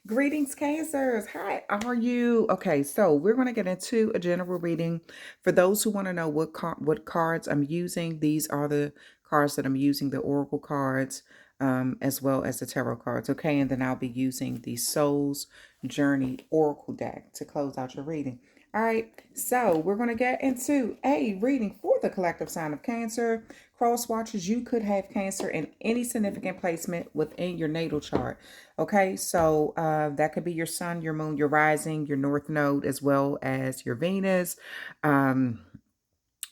Greetings, Cancers. Hi, how are you? Okay, so we're going to get into a general reading. For those who want to know what cards I'm using, these are the cards that I'm using, the Oracle cards, as well as the Tarot cards. Okay, and then I'll be using the Soul's Journey Oracle deck to close out your reading. All right, so we're going to get into a reading for the collective sign of Cancer. Cross watchers, you could have Cancer in any significant placement within your natal chart. Okay, so that could be your sun, your moon, your rising, your north node, as well as your Venus, um,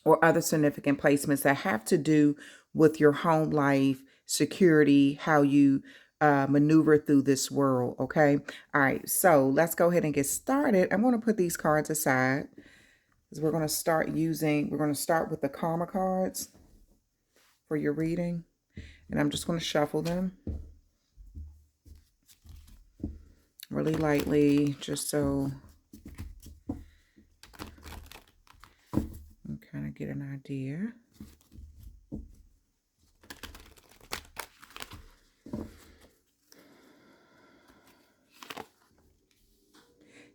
or other significant placements that have to do with your home life, security, how you maneuver through this world. Okay, all right, so let's go ahead and get started. I'm going to put these cards aside because we're going to start with the karma cards for your reading, and I'm just going to shuffle them really lightly just so you kind of get an idea.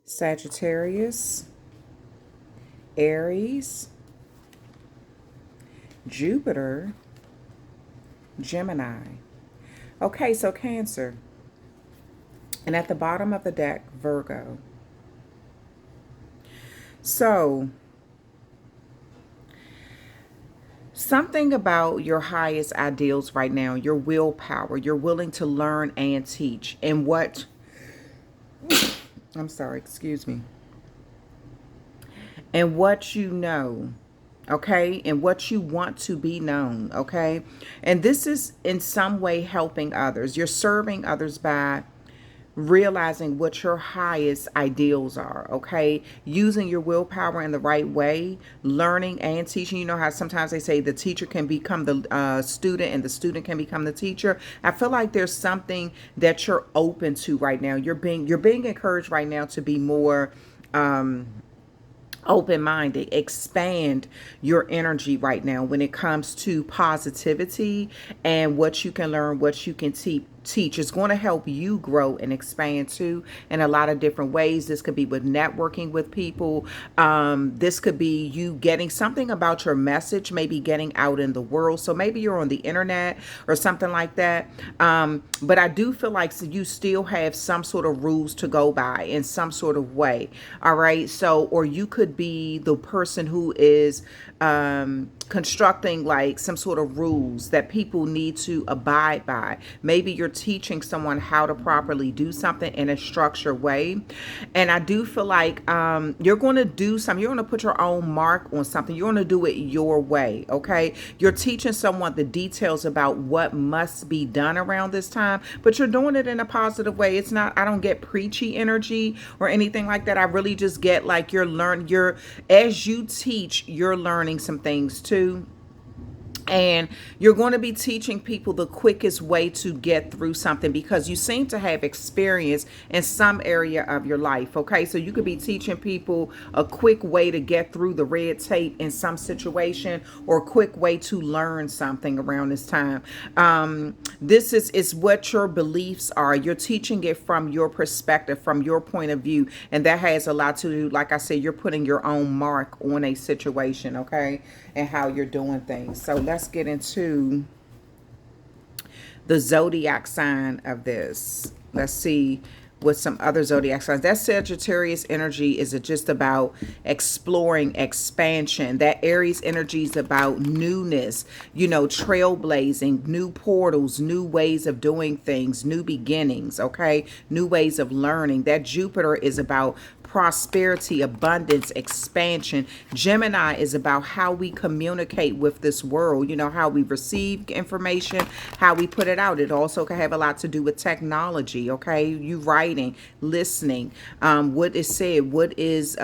Sagittarius, Aries, Jupiter, Gemini. Okay, so Cancer. And at the bottom of the deck, Virgo. So, something about your highest ideals right now, your willpower, you're willing to learn and teach. And what, I'm sorry, excuse me. And what you know, okay, and what you want to be known, okay? And this is in some way helping others. You're serving others by realizing what your highest ideals are, okay? Using your willpower in the right way, learning and teaching. You know how sometimes they say the teacher can become the student and the student can become the teacher. I feel like there's something that you're open to right now. You're being encouraged right now to be more open-minded, expand your energy right now when it comes to positivity and what you can learn, what you can teach. Is going to help you grow and expand too in a lot of different ways. This could be with networking with people. This could be you getting something about your message, maybe getting out in the world. So maybe you're on the internet or something like that. But I do feel like you still have some sort of rules to go by in some sort of way. All right. So, or you could be the person who is constructing like some sort of rules that people need to abide by. Maybe you're teaching someone how to properly do something in a structured way. And I do feel like you're going to do something. You're going to put your own mark on something. You're going to do it your way. Okay. You're teaching someone the details about what must be done around this time, but you're doing it in a positive way. It's not, I don't get preachy energy or anything like that. I really just get like as you teach, you're learning some things too. And you're going to be teaching people the quickest way to get through something because you seem to have experience in some area of your life. Okay, so you could be teaching people a quick way to get through the red tape in some situation or a quick way to learn something around this time. This is what your beliefs are. You're teaching it from your perspective, from your point of view. And that has a lot to do, like I said, you're putting your own mark on a situation, okay, and how you're doing things. So let's get into the zodiac sign of this. Let's see with some other zodiac signs. That Sagittarius energy is just about exploring, expansion. That Aries energy is about newness, you know, trailblazing, new portals, new ways of doing things, new beginnings, okay? New ways of learning. That Jupiter is about prosperity, abundance, expansion. Gemini is about how we communicate with this world, you know, how we receive information, how we put it out. It also can have a lot to do with technology, okay? You writing, listening, what is said, what is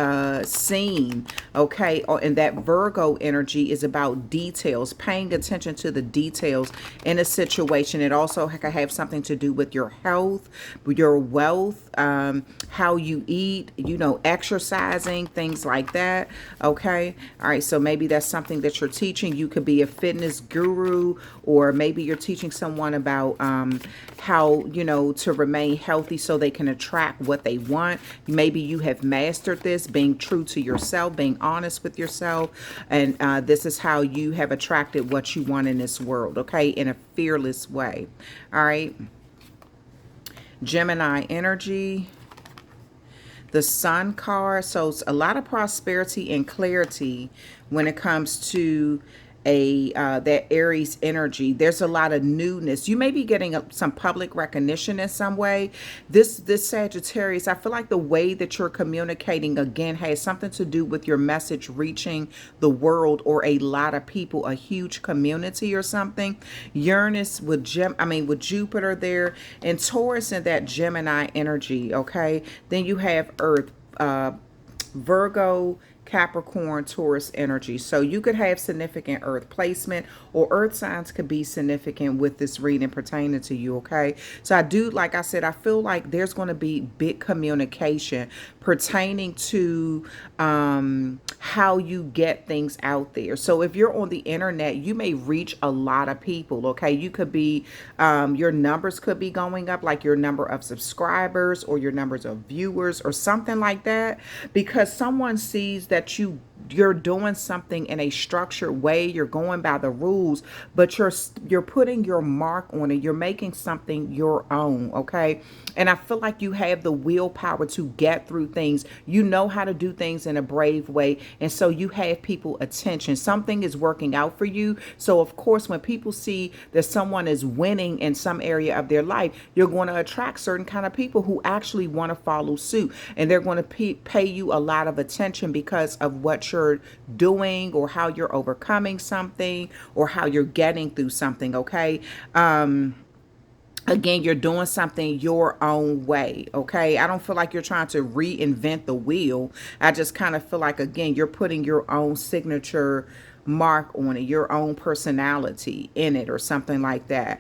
seen, okay? And that Virgo energy is about details, paying attention to the details in a situation. It also can have something to do with your health, your wealth, how you eat, you know, exercising, things like that. Okay. All right. So maybe that's something that you're teaching. You could be a fitness guru, or maybe you're teaching someone about how, you know, to remain healthy so they can attract what they want. Maybe you have mastered this, being true to yourself, being honest with yourself. And this is how you have attracted what you want in this world, okay, in a fearless way. All right. Gemini energy. The Sun card. So it's a lot of prosperity and clarity when it comes to that Aries energy. There's a lot of newness. You may be getting some public recognition in some way. This Sagittarius, I feel like the way that you're communicating again has something to do with your message reaching the world or a lot of people, a huge community or something. Uranus with with Jupiter there, and Taurus in that Gemini energy. Okay, then you have Earth, Virgo, Capricorn, Taurus energy. So you could have significant earth placement, or earth signs could be significant with this reading pertaining to you, okay? So I do, like I said, I feel like there's going to be big communication pertaining to how you get things out there. So if you're on the internet, you may reach a lot of people, okay? You could be, your numbers could be going up, like your number of subscribers or your numbers of viewers or something like that, because someone sees that you're doing something in a structured way, you're going by the rules, but you're putting your mark on it, you're making something your own, okay? And I feel like you have the willpower to get through things. You know how to do things in a brave way, and so you have people attention. Something is working out for you. So of course, when people see that someone is winning in some area of their life, you're going to attract certain kind of people who actually want to follow suit, and they're going to pay you a lot of attention because of what you're doing, or how you're overcoming something, or how you're getting through something, okay? Again, you're doing something your own way, okay? I don't feel like you're trying to reinvent the wheel. I just kind of feel like, again, you're putting your own signature mark on it, your own personality in it, or something like that.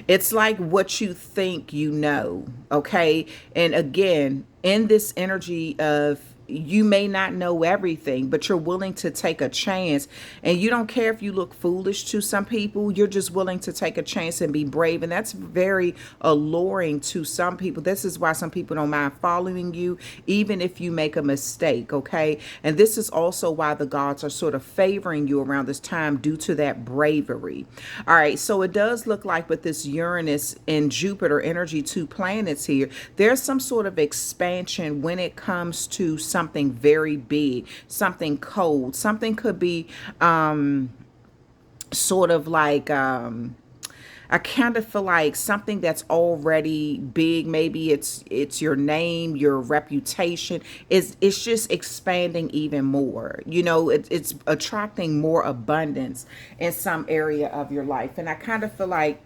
It's like what you think you know, okay? And again, in this energy of, you may not know everything, but you're willing to take a chance, and you don't care if you look foolish to some people. You're just willing to take a chance and be brave, and that's very alluring to some people. This is why some people don't mind following you, even if you make a mistake, okay? And this is also why the gods are sort of favoring you around this time, due to that bravery. All right, so it does look like with this Uranus and Jupiter energy, two planets here, there's some sort of expansion when it comes to something very big, something cold. Something could be sort of like, I kind of feel like something that's already big. Maybe it's your name, your reputation. It's just expanding even more. You know, it's attracting more abundance in some area of your life. And I kind of feel like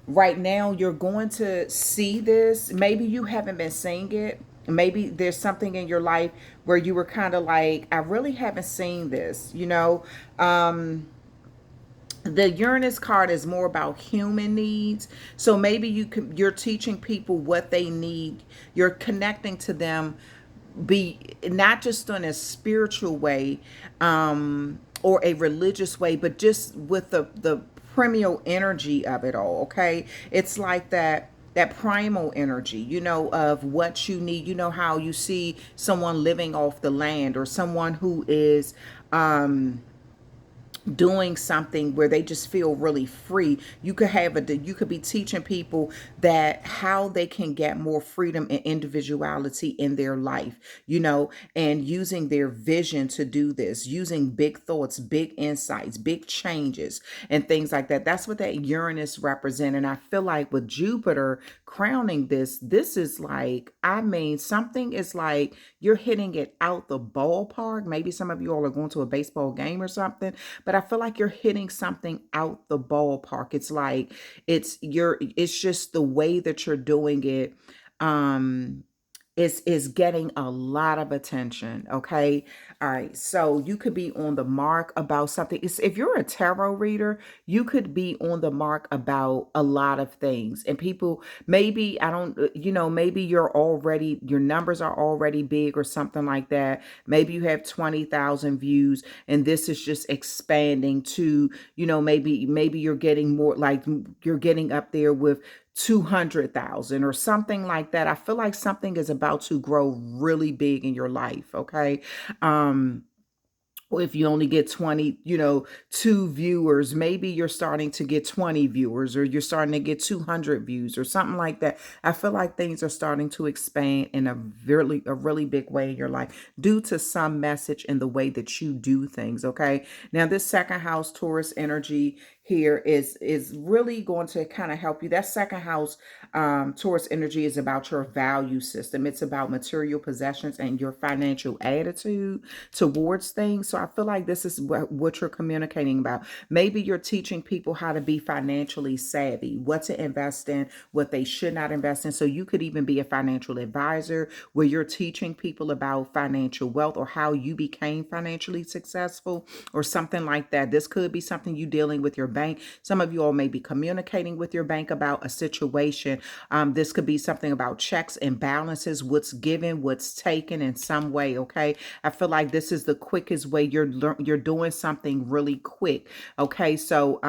right now you're going to see this. Maybe you haven't been seeing it. Maybe there's something in your life where you were kind of like, I really haven't seen this, you know. The Uranus card is more about human needs. So maybe you're teaching people what they need. You're connecting to them, be not just in a spiritual way, or a religious way, but just with the primal energy of it all, okay? It's like that primal energy, you know, of what you need. You know how you see someone living off the land, or someone who is doing something where they just feel really free. You could be teaching people that how they can get more freedom and individuality in their life, you know, and using their vision to do this, using big thoughts, big insights, big changes, and things like that. That's what that Uranus represents. And I feel like with Jupiter crowning this is like, I mean, something is like you're hitting it out the ballpark. Maybe some of you all are going to a baseball game or something, but I feel like you're hitting something out the ballpark. It's like it's just the way that you're doing it. is getting a lot of attention. Okay. All right. So you could be on the mark about something. If you're a tarot reader, you could be on the mark about a lot of things. And people, maybe, I don't, maybe your numbers are already big or something like that. Maybe you have 20,000 views and this is just expanding to, maybe you're getting more, like you're getting up there with 200,000 or something like that. I feel like something is about to grow really big in your life. Okay. Um, or if you only get 20, two viewers, maybe you're starting to get 20 viewers, or you're starting to get 200 views or something like that. I feel like things are starting to expand in a really big way in your life due to some message in the way that you do things. Okay. Now this second house Taurus energy here is really going to kind of help you. That second house Taurus energy is about your value system. It's about material possessions and your financial attitude towards things. So I feel like this is what you're communicating about. Maybe you're teaching people how to be financially savvy, what to invest in, what they should not invest in. So you could even be a financial advisor where you're teaching people about financial wealth or how you became financially successful or something like that. This could be something you dealing with your bank. Some of you all may be communicating with your bank about a situation. This could be something about checks and balances, what's given, what's taken in some way. Okay. I feel like this is the quickest way you're doing something really quick. Okay. So,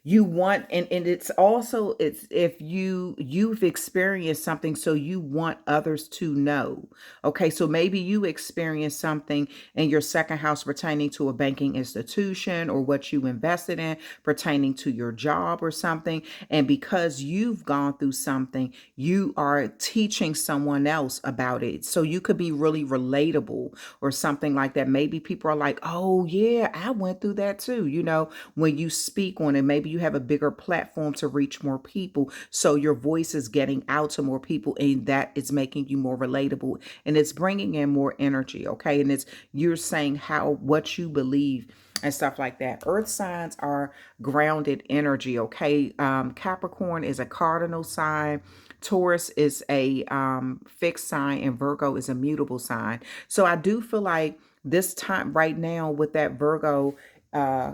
you want, and it's also, it's if you've experienced something, so you want others to know. Okay, so maybe you experienced something in your second house pertaining to a banking institution or what you invested in pertaining to your job or something, and because you've gone through something, you are teaching someone else about it, so you could be really relatable or something like that. Maybe people are like, oh yeah, I went through that too. When you speak on it, maybe you have a bigger platform to reach more people. So your voice is getting out to more people, and that is making you more relatable, and it's bringing in more energy. Okay. And you're saying what you believe and stuff like that. Earth signs are grounded energy. Okay. Capricorn is a cardinal sign. Taurus is a fixed sign, and Virgo is a mutable sign. So I do feel like this time right now with that Virgo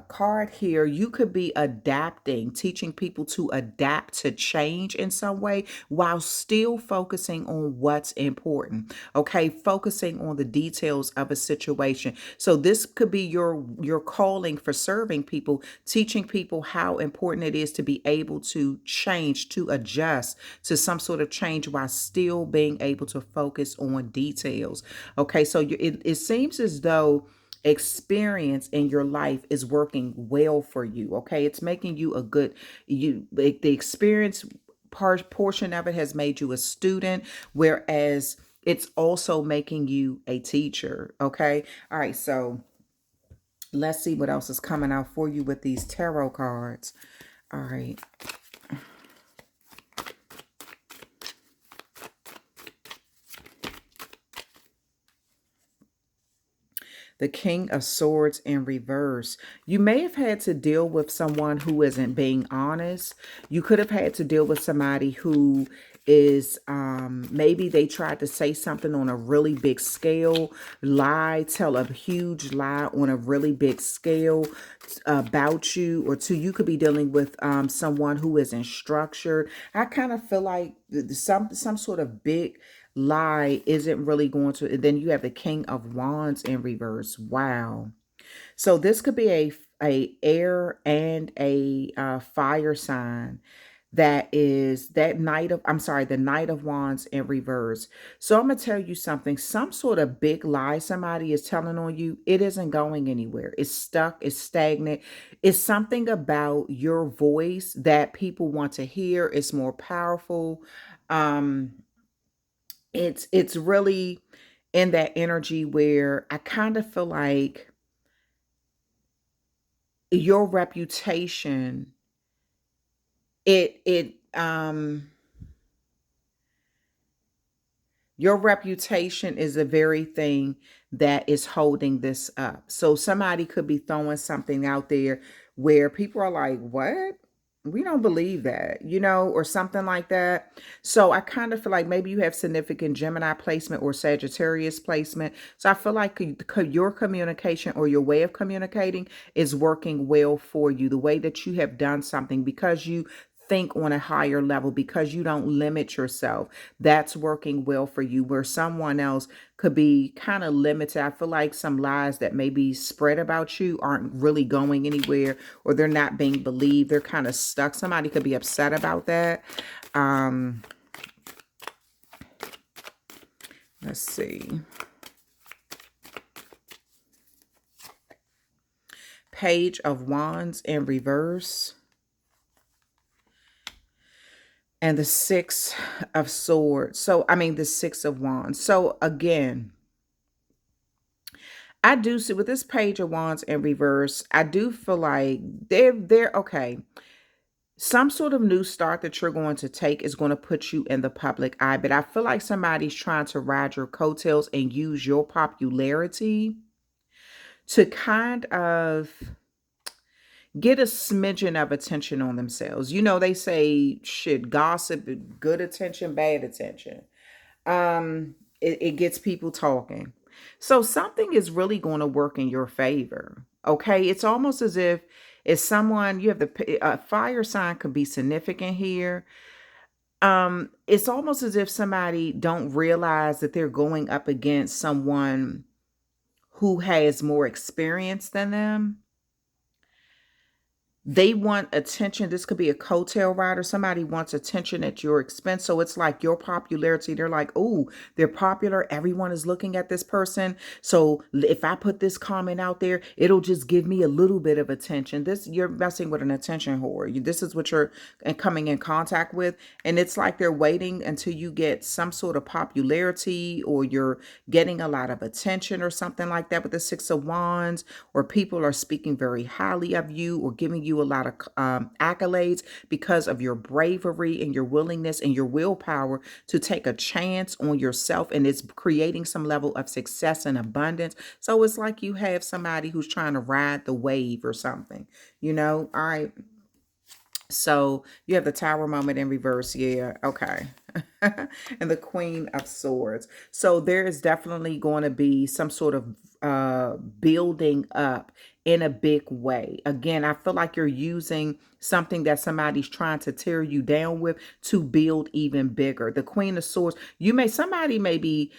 card here, you could be adapting, teaching people to adapt to change in some way while still focusing on what's important. Okay, focusing on the details of a situation. So this could be your calling for serving people, teaching people how important it is to be able to change, to adjust to some sort of change while still being able to focus on details. Okay, so it seems as though experience in your life is working well for you. Okay, it's making you a good, the experience portion of it has made you a student, whereas it's also making you a teacher. Okay, all right, so let's see what else is coming out for you with these tarot cards. All right. The King of Swords in reverse. You may have had to deal with someone who isn't being honest. You could have had to deal with somebody who is maybe they tried to say something on a really big scale, tell a huge lie on a really big scale about you, or two, you could be dealing with someone who isn't structured. I kind of feel like some sort of big lie isn't really going to. And then you have the King of Wands in reverse. Wow. So this could be a air and a fire sign, that is that knight of, I'm sorry, the Knight of Wands in reverse. So I'm gonna tell you something. Some sort of big lie somebody is telling on you, it isn't going anywhere. It's stuck, it's stagnant. It's something about your voice that people want to hear. It's more powerful. um it's really in that energy where I kind of feel like your reputation, it your reputation is the very thing that is holding this up. So somebody could be throwing something out there where people are like, what? We don't believe that, or something like that. So I kind of feel like maybe you have significant Gemini placement or Sagittarius placement. So I feel like your communication or your way of communicating is working well for you. The way that you have done something because you think on a higher level, because you don't limit yourself, that's working well for you. Where someone else could be kind of limited. I feel like some lies that may be spread about you aren't really going anywhere, or they're not being believed. They're kind of stuck. Somebody could be upset about that. Um, let's see. Page of Wands in reverse. And the Six of Swords. So, I mean, the Six of Wands. So, again, I do see with this Page of Wands in reverse, I do feel like they're okay. Some sort of new start that you're going to take is going to put you in the public eye, but I feel like somebody's trying to ride your coattails and use your popularity to kind of get a smidgen of attention on themselves. They say shit, gossip, good attention, bad attention. It gets people talking. So something is really going to work in your favor. Okay. It's almost as if someone, you have the fire sign could be significant here. It's almost as if somebody don't realize that they're going up against someone who has more experience than them. They want attention. This could be a coattail rider. Somebody wants attention at your expense. So it's like your popularity. They're like, oh, they're popular. Everyone is looking at this person. So if I put this comment out there, it'll just give me a little bit of attention. You're messing with an attention whore. This is what you're coming in contact with. And it's like they're waiting until you get some sort of popularity, or you're getting a lot of attention or something like that with the Six of Wands, or people are speaking very highly of you or giving you a lot of accolades because of your bravery and your willingness and your willpower to take a chance on yourself, and it's creating some level of success and abundance. So it's like you have somebody who's trying to ride the wave or something, all right. So you have the Tower moment in reverse. Yeah. Okay. And the Queen of Swords. So there is definitely going to be some sort of building up in a big way. Again, I feel like you're using something that somebody's trying to tear you down with to build even bigger. The Queen of Swords, somebody may be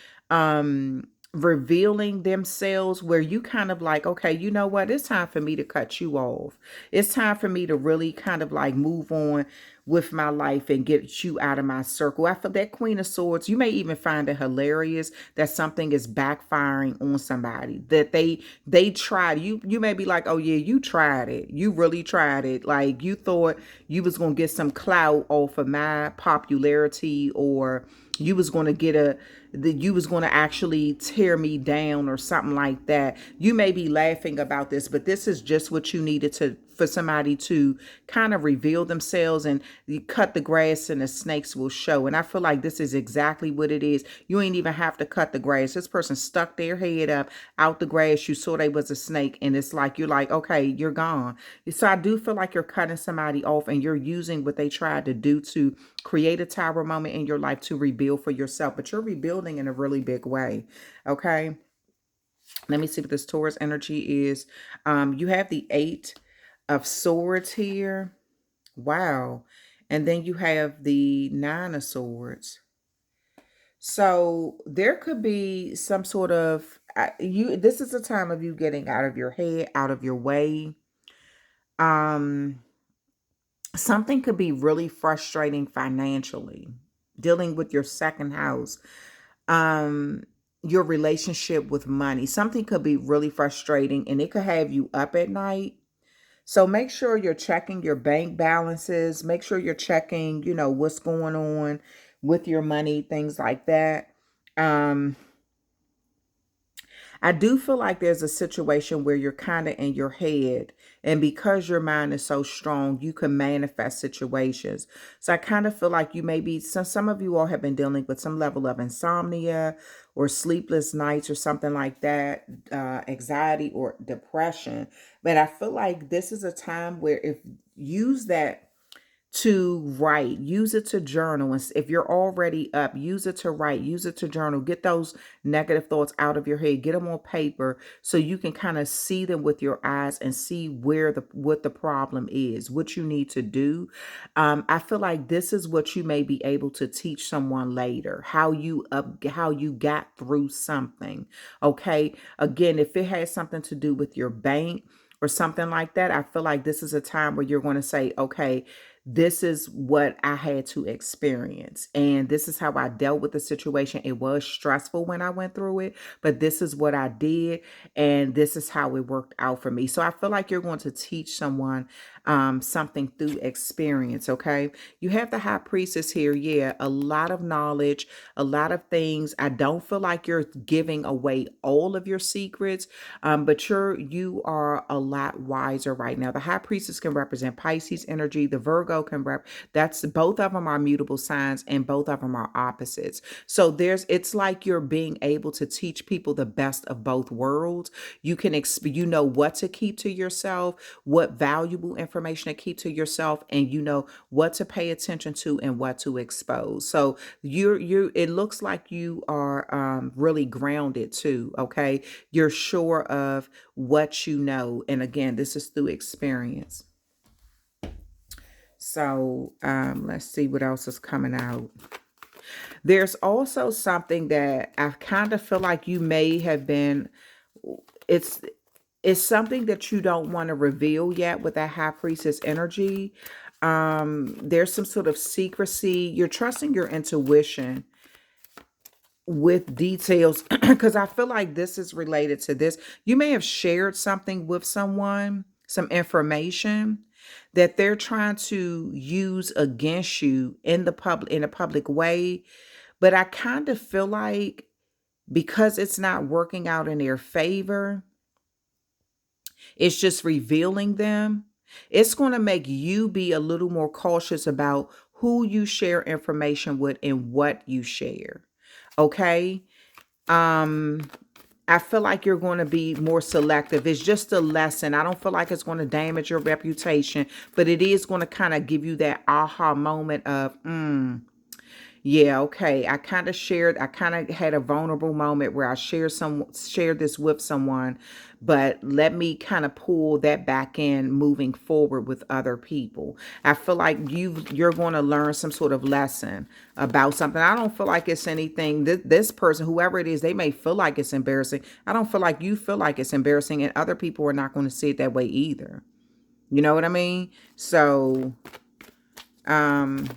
revealing themselves where you kind of like, okay, you know what? It's time for me to cut you off. It's time for me to really kind of like move on with my life and get you out of my circle. I feel that Queen of Swords, you may even find it hilarious that something is backfiring on somebody, that they tried. You may be like, oh yeah, you tried it. You really tried it. Like you thought you was going to get some clout off of my popularity, or you was going to you was going to actually tear me down or something like that. You may be laughing about this, but this is just what you needed for somebody to kind of reveal themselves, and you cut the grass and the snakes will show. And I feel like this is exactly what it is. You ain't even have to cut the grass. This person stuck their head up out the grass. You saw they was a snake, and it's like, you're like, okay, you're gone. So I do feel like you're cutting somebody off, and you're using what they tried to do to create a tower moment in your life to rebuild for yourself. But you're rebuilding in a really big way. Okay. Let me see what this Taurus energy is. You have the Eight of Swords here. Wow. And then you have the Nine of Swords. So there could be some sort of this is a time of you getting out of your head, out of your way. Something could be really frustrating financially, dealing with your second house. Your relationship with money. Something could be really frustrating, and it could have you up at night. So make sure you're checking your bank balances. Make sure you're checking, what's going on with your money, things like that. I do feel like there's a situation where you're kind of in your head, and because your mind is so strong, you can manifest situations. So I kind of feel like you may be, some of you all have been dealing with some level of insomnia or sleepless nights or something like that, anxiety or depression. But I feel like this is a time where if use that to write, use it to journal. And if you're already up, use it to write, use it to journal, get those negative thoughts out of your head, get them on paper so you can kind of see them with your eyes and see what the problem is, what you need to do. I feel like this is what you may be able to teach someone later, how you got through something. Okay. Again, if it has something to do with your bank or something like that, I feel like this is a time where you're going to say, okay, this is what I had to experience. And this is how I dealt with the situation. It was stressful when I went through it, but this is what I did. And this is how it worked out for me. So I feel like you're going to teach someone something through experience. Okay. You have the high priestess here. Yeah. A lot of knowledge, a lot of things. I don't feel like you're giving away all of your secrets, but you are a lot wiser right now. The high priestess can represent Pisces energy. The Virgo can that's both of them are mutable signs and both of them are opposites. So it's like you're being able to teach people the best of both worlds. You know what to keep to yourself, what valuable information to keep to yourself, and you know what to pay attention to and what to expose. So it looks like you are really grounded too. Okay. You're sure of what you know. And again, this is through experience. So let's see what else is coming out. There's also something that I kind of feel like you may have been, it's it's something that you don't want to reveal yet with that high priestess energy. There's some sort of secrecy. You're trusting your intuition with details because I feel like this is related to this. You may have shared something with someone, some information that they're trying to use against you in a public way, but I kind of feel like because it's not working out in their favor, it's just revealing them. It's going to make you be a little more cautious about who you share information with and what you share. Okay? Um I feel like you're going to be more selective. It's just a lesson. I don't feel like it's going to damage your reputation, but it is going to kind of give you that aha moment of, yeah, okay. I kind of had a vulnerable moment where I shared this with someone, but let me kind of pull that back in moving forward with other people. I feel like you're going to learn some sort of lesson about something. I don't feel like it's anything this person, whoever it is, they may feel like it's embarrassing. I don't feel like you feel like it's embarrassing, and other people are not going to see it that way either. You know what I mean? So, um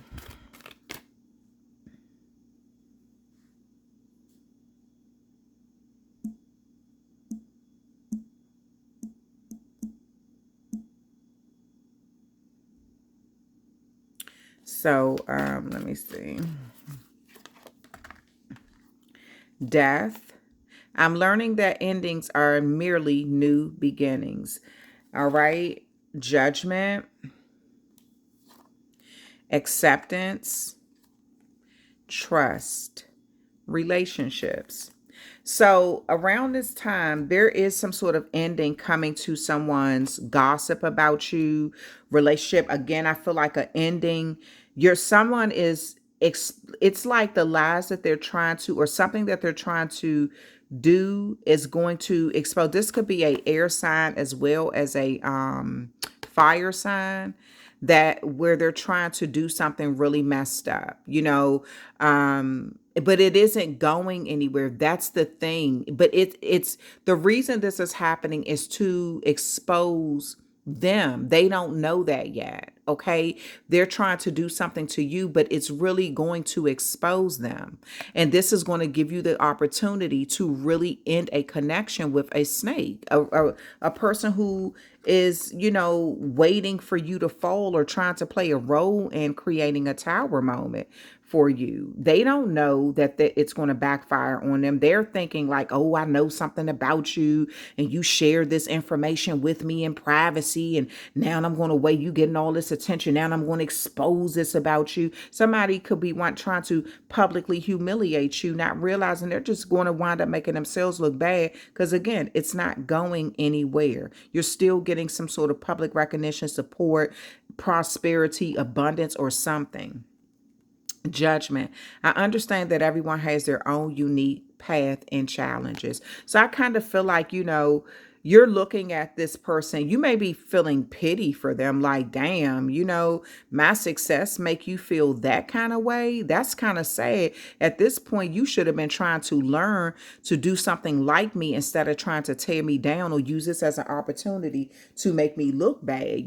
let me see. Death. I'm learning that endings are merely new beginnings. All right. Judgment, acceptance, trust, relationships. So around this time, there is some sort of ending coming to someone's gossip about you, relationship. Again, I feel like an ending. Someone is, it's like the lies that they're trying to, or something that they're trying to do is going to expose. This could be a air sign as well as a fire sign, that where they're trying to do something really messed up, but it isn't going anywhere. That's the thing. But it's the reason this is happening is to expose them. They don't know that yet. Okay. They're trying to do something to you, but it's really going to expose them. And this is going to give you the opportunity to really end a connection with a snake, a person who is, waiting for you to fall or trying to play a role in creating a tower moment for you. They don't know that it's going to backfire on them. They're thinking like, oh, I know something about you and you shared this information with me in privacy. And now I'm going to wait, you getting all this attention. Now I'm going to expose this about you. Somebody could be trying to publicly humiliate you, not realizing they're just going to wind up making themselves look bad. Because again, it's not going anywhere. You're still getting some sort of public recognition, support, prosperity, abundance, or something. Judgment. I understand that everyone has their own unique path and challenges. So I kind of feel like, you're looking at this person, you may be feeling pity for them, like, damn, my success make you feel that kind of way. That's kind of sad. At this point, you should have been trying to learn to do something like me instead of trying to tear me down or use this as an opportunity to make me look bad.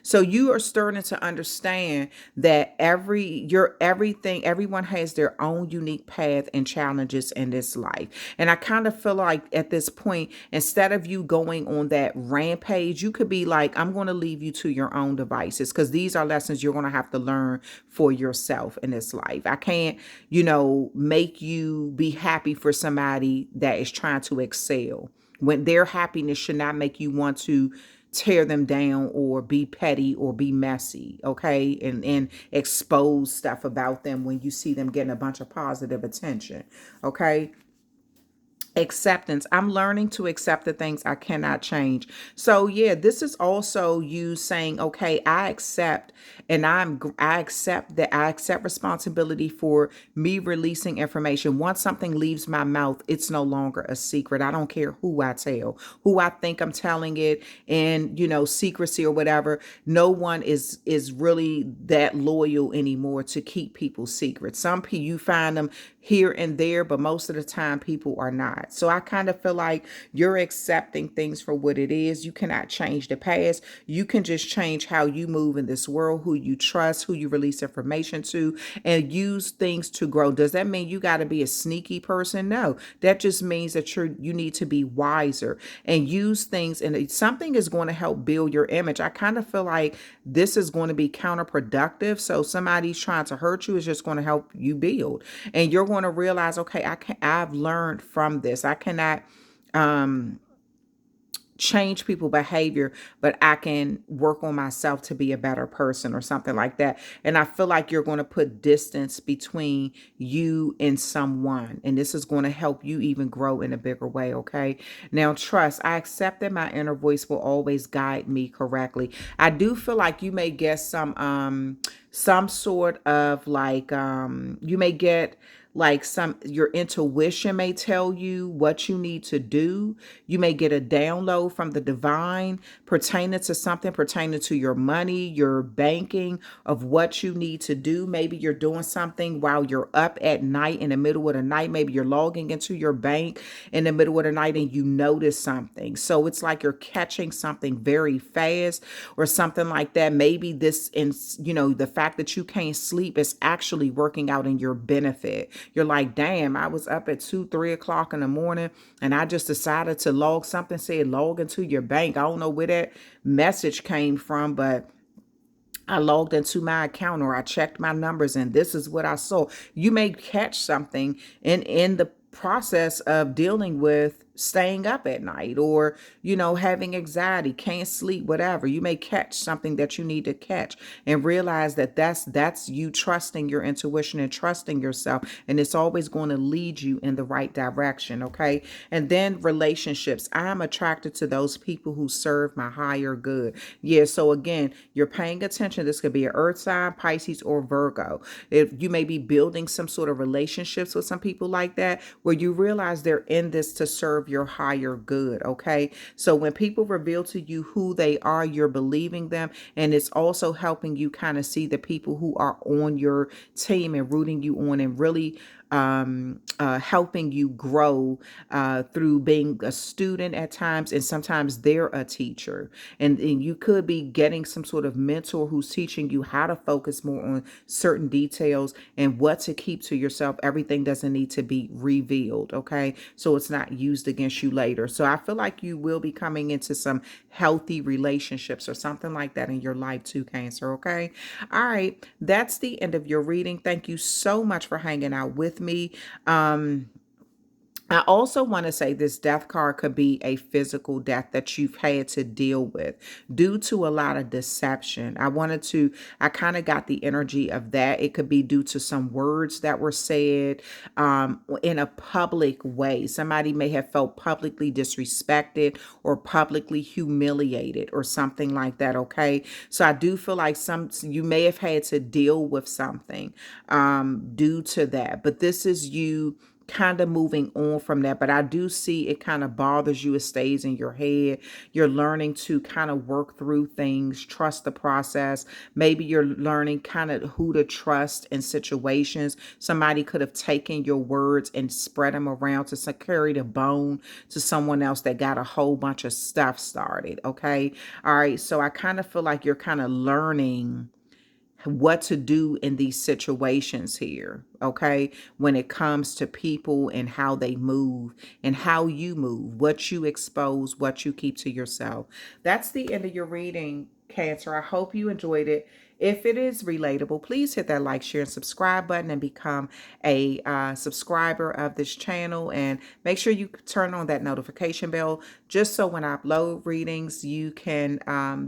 So you are starting to understand that everyone has their own unique path and challenges in this life. And I kind of feel like at this point, instead of you going on that rampage, you could be like, I'm going to leave you to your own devices, because these are lessons you're going to have to learn for yourself in this life. I can't, make you be happy for somebody that is trying to excel, when their happiness should not make you want to tear them down or be petty or be messy, okay? And expose stuff about them when you see them getting a bunch of positive attention, okay? Acceptance. I'm learning to accept the things I cannot change. So yeah, this is also you saying, okay, I accept, and I accept that I accept responsibility for me releasing information. Once something leaves my mouth, it's no longer a secret. I don't care who I tell, who I think I'm telling it, and secrecy or whatever. No one is really that loyal anymore to keep people's secrets. Some people, you find them here and there, but most of the time people are not. So I kind of feel like you're accepting things for what it is. You cannot change the past. You can just change how you move in this world, who you trust, who you release information to, and use things to grow. Does that mean you got to be a sneaky person? No, that just means that you need to be wiser and use things, and something is going to help build your image. I kind of feel like this is going to be counterproductive. So somebody's trying to hurt you is just going to help you build, and you're going to realize, okay, I've learned from this. I cannot change people behavior, but I can work on myself to be a better person or something like that. And I feel like you're going to put distance between you and someone, and this is going to help you even grow in a bigger way. Okay, now trust. I accept that my inner voice will always guide me correctly. I do feel like you may get some sort of like you may get like your intuition may tell you what you need to do. You may get a download from the divine pertaining to something pertaining to your money, your banking, of what you need to do. Maybe you're doing something while you're up at night, in the middle of the night. Maybe you're logging into your bank in the middle of the night and you notice something. So it's like you're catching something very fast or something like that. Maybe this, in the fact that you can't sleep is actually working out in your benefit. You're like, damn, I was up at 2, 3 o'clock in the morning and I just decided to log something, said log into your bank. I don't know where that message came from, but I logged into my account or I checked my numbers and this is what I saw. You may catch something in the process of dealing with staying up at night, or having anxiety, can't sleep, whatever. You may catch something that you need to catch and realize that that's you trusting your intuition and trusting yourself, and it's always going to lead you in the right direction. Okay, and then relationships. I'm attracted to those people who serve my higher good. Yeah, so again, you're paying attention. This could be an earth sign, Pisces, or Virgo. If you may be building some sort of relationships with some people like that, where you realize they're in this to serve your higher good. Okay, so when people reveal to you who they are, you're believing them, and it's also helping you kind of see the people who are on your team and rooting you on, and really helping you grow through being a student at times, and sometimes they're a teacher, and you could be getting some sort of mentor who's teaching you how to focus more on certain details and what to keep to yourself. Everything doesn't need to be revealed, okay, so it's not used against you later. So I feel like you will be coming into some healthy relationships or something like that in your life too, Cancer. Okay, all right, that's the end of your reading. Thank you so much for hanging out with me. I also want to say this death card could be a physical death that you've had to deal with due to a lot of deception. I kind of got the energy of that. It could be due to some words that were said in a public way. Somebody may have felt publicly disrespected or publicly humiliated or something like that. Okay. So I do feel like you may have had to deal with something due to that. But this is you kind of moving on from that. But I do see it kind of bothers you. It stays in your head. You're learning to kind of work through things, trust the process. Maybe you're learning kind of who to trust in situations. Somebody could have taken your words and spread them around to carry the bone to someone else that got a whole bunch of stuff started. Okay. All right. So I kind of feel like you're kind of learning what to do in these situations here, okay? When it comes to people and how they move and how you move, what you expose, what you keep to yourself. That's the end of your reading, Cancer. I hope you enjoyed it. If it is relatable, please hit that like, share, and subscribe button and become a subscriber of this channel. And make sure you turn on that notification bell just so when I upload readings, you can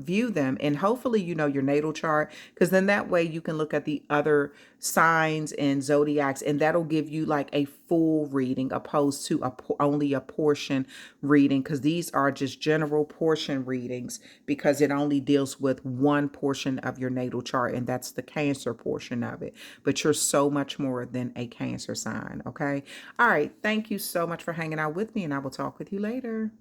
view them. And hopefully you know your natal chart, because then that way you can look at the other signs and zodiacs, and that'll give you like a full reading opposed to only a portion reading, because these are just general portion readings because it only deals with one portion of your natal chart, and that's the Cancer portion of it. But you're so much more than a Cancer sign, okay? All right, thank you so much for hanging out with me, and I will talk with you later.